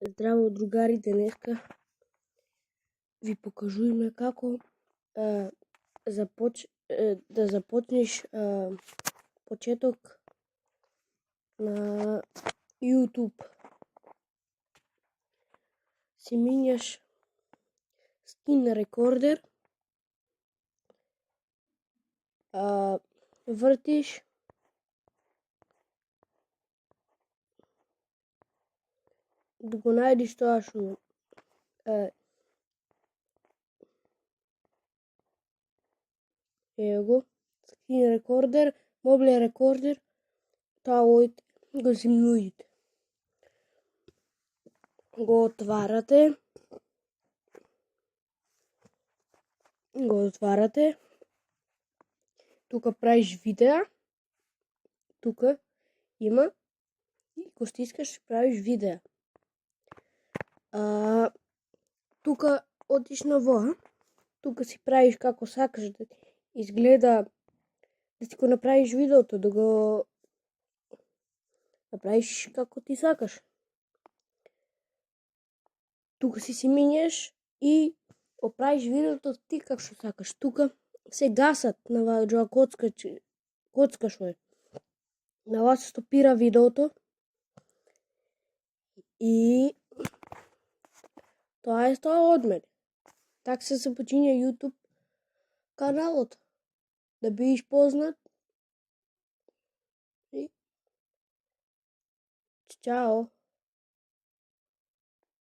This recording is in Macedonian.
Здраво, другари, денеска ви покажуваме како да започнеш почеток на YouTube. Си минјаш Screen Recorder, вртиш да го најдеш тоа што ево го, Screen Recorder, Mobile Recorder, тоа го зимнуите. Го отварате, тука правиш видеа, тука има и го стискаш правиш видеа. Тука одиш на воа, тука си правиш како сакаш да изгледа, да си го направиш видеото, да го направиш како ти сакаш. Тука си минеш и оправиш видеото ти како што сакаш. Тука се гасат на ваѓа коцка што е. На вас стопира видеото и тоа е тоа од мене. Така се започиња YouTube каналот. Да бидеш познат. И чао.